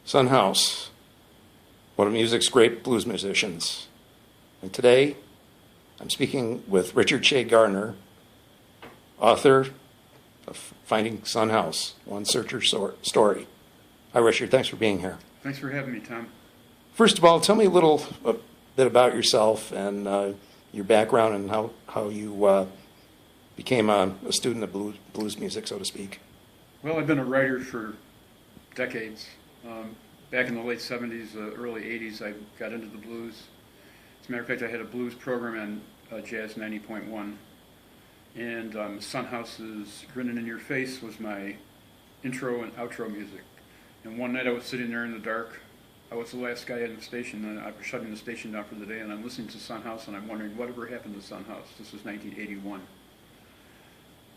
Son House, one of music's great blues musicians. And today, I'm speaking with Richard Shade Gardner, author of Finding Son House, One Searcher Story. Hi, Richard. Thanks for being here. Thanks for having me, Tom. First of all, tell me a bit about yourself and your background and how you became a student of blues music, so to speak. Well, I've been a writer for decades. Back in the late 70s, early 80s, I got into the blues. As a matter of fact, I had a blues program on Jazz 90.1. And Son House's Grinning in Your Face was my intro and outro music. And one night I was sitting there in the dark. I was the last guy in the station, and I was shutting the station down for the day, and I'm listening to Son House, and I'm wondering whatever happened to Son House. This was 1981.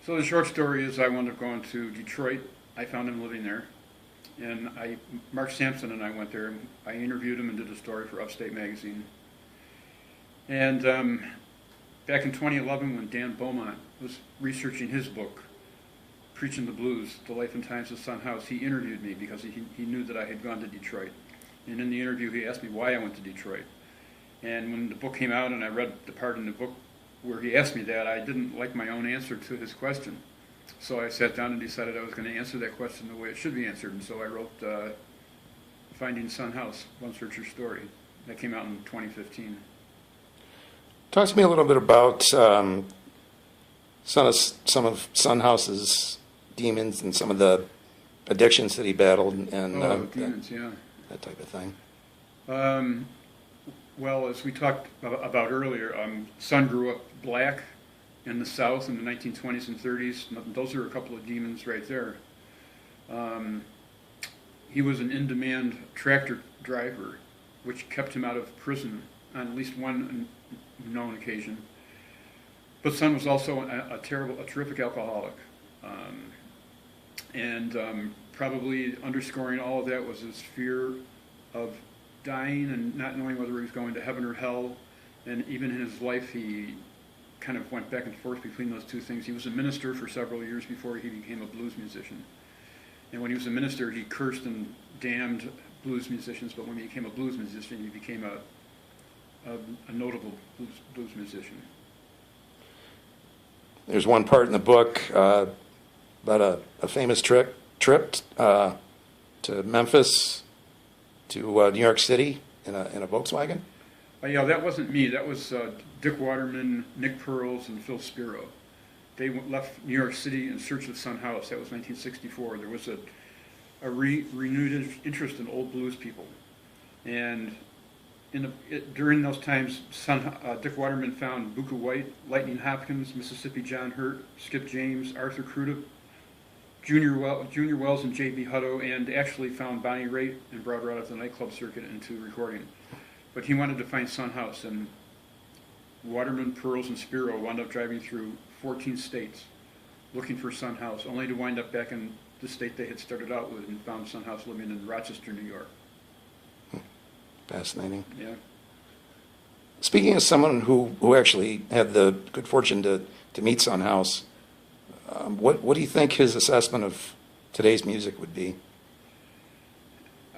So the short story is I wound up going to Detroit. I found him living there. And Mark Sampson and I went there. I interviewed him and did a story for Upstate Magazine. And back in 2011, when Dan Beaumont was researching his book, Preaching the Blues, The Life and Times of Son House, he interviewed me because he knew that I had gone to Detroit. And in the interview, he asked me why I went to Detroit. And when the book came out and I read the part in the book where he asked me that, I didn't like my own answer to his question. So I sat down and decided I was going to answer that question the way it should be answered. And so I wrote Finding Son House, One Searcher Story. That came out in 2015. Talk to me a little bit about some of Son House's demons and some of the addictions that he battled and demons, yeah. That type of thing. Well, as we talked about earlier, Son grew up black in the South in the 1920s and 30s. Those are a couple of demons right there. He was an in-demand tractor driver, which kept him out of prison on at least one known occasion. But Son was also a terrific alcoholic. Probably underscoring all of that was his fear of dying and not knowing whether he was going to heaven or hell. And even in his life, he kind of went back and forth between those two things. He was a minister for several years before he became a blues musician. And when he was a minister, he cursed and damned blues musicians, but when he became a blues musician, he became a notable blues musician. There's one part in the book about a famous trip to Memphis, to New York City in a Volkswagen. Yeah, that wasn't me. That was Dick Waterman, Nick Pearls, and Phil Spiro. They left New York City in search of Son House. That was 1964. There was a renewed interest in old blues people. And during those times, Dick Waterman found Bucca White, Lightning Hopkins, Mississippi John Hurt, Skip James, Arthur Crudup, Junior Wells, and J.B. Hutto, and actually found Bonnie Raitt and brought her out of the nightclub circuit into recording. But he wanted to find Son House, and Waterman, Pearls, and Spiro wound up driving through 14 states looking for Son House, only to wind up back in the state they had started out with and found Son House living in Rochester, New York. Fascinating. Yeah. Speaking as someone who actually had the good fortune to meet Son House, what do you think his assessment of today's music would be?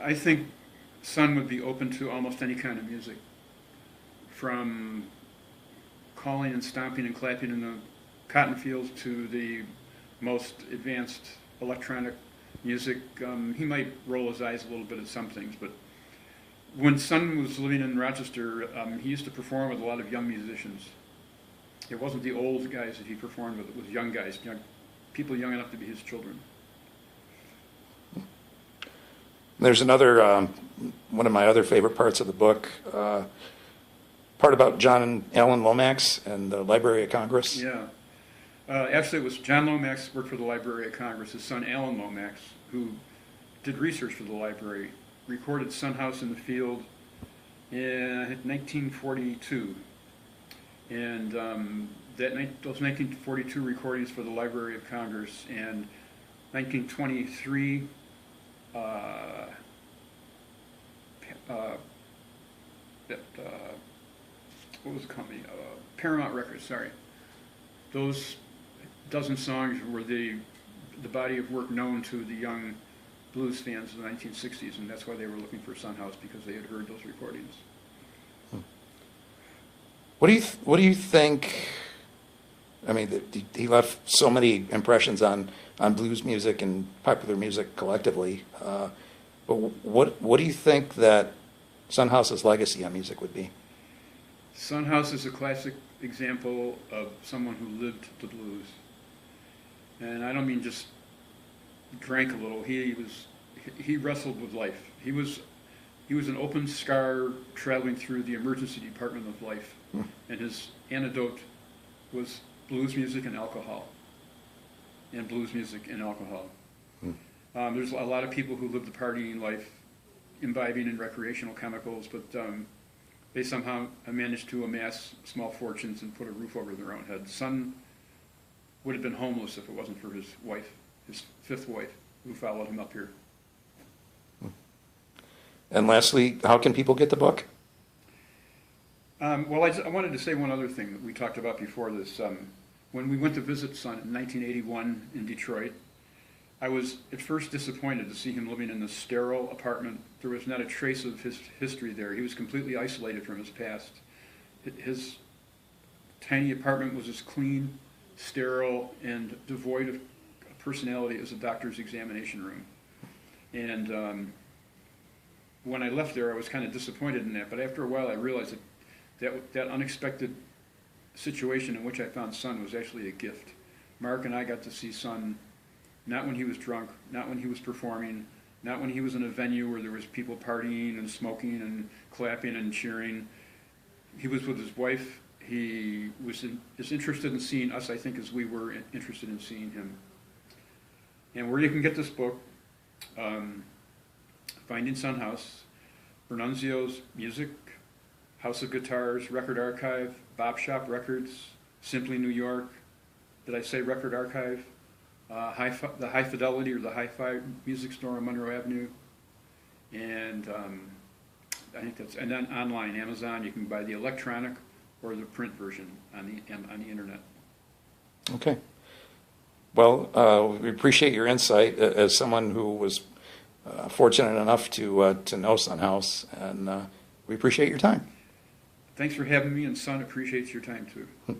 I think Son would be open to almost any kind of music, from calling and stomping and clapping in the cotton fields to the most advanced electronic music. He might roll his eyes a little bit at some things, but when Son was living in Rochester, he used to perform with a lot of young musicians. It wasn't the old guys that he performed with, it was young guys, people young enough to be his children. There's another, one of my other favorite parts of the book, part about John and Alan Lomax and the Library of Congress. Yeah. Actually, it was John Lomax worked for the Library of Congress. His son, Alan Lomax, who did research for the library, recorded Son House in the Field in 1942. And those 1942 recordings for the Library of Congress and 1923 what was the company? Paramount Records, sorry. Those dozen songs were the body of work known to the young blues fans in the 1960s, and that's why they were looking for Son House, because they had heard those recordings. What do you think? I mean, he left so many impressions on blues music and popular music collectively. But what do you think that Son House's legacy on music would be? Son House is a classic example of someone who lived the blues, and I don't mean just drank a little. He wrestled with life. He was an open scar traveling through the emergency department of life, and his antidote was blues music and alcohol, and blues music and alcohol. There's a lot of people who live the partying life, imbibing in recreational chemicals, but they somehow managed to amass small fortunes and put a roof over their own head. Son would have been homeless if it wasn't for his wife, his fifth wife, who followed him up here. And lastly, how can people get the book? Well, I wanted to say one other thing that we talked about before this. When we went to visit Son in 1981 in Detroit, I was at first disappointed to see him living in this sterile apartment. There was not a trace of his history there. He was completely isolated from his past. His tiny apartment was as clean, sterile, and devoid of personality as a doctor's examination room. And when I left there, I was kind of disappointed in that. But after a while, I realized that unexpected situation in which I found Son was actually a gift. Mark and I got to see Son not when he was drunk, not when he was performing, not when he was in a venue where there was people partying and smoking and clapping and cheering. He was with his wife. He was as interested in seeing us, I think, as we were interested in seeing him. And where you can get this book, Finding Son House, Bernunzio's Music, House of Guitars, Record Archive, Bop Shop Records, Simply New York. Did I say Record Archive? The High Fidelity or the Hi-Fi Music Store on Monroe Avenue, and I think that's, and then online, Amazon. You can buy the electronic or the print version on the internet. Okay. Well, we appreciate your insight as someone who was fortunate enough to know Son House, and we appreciate your time. Thanks for having me, and Son appreciates your time too.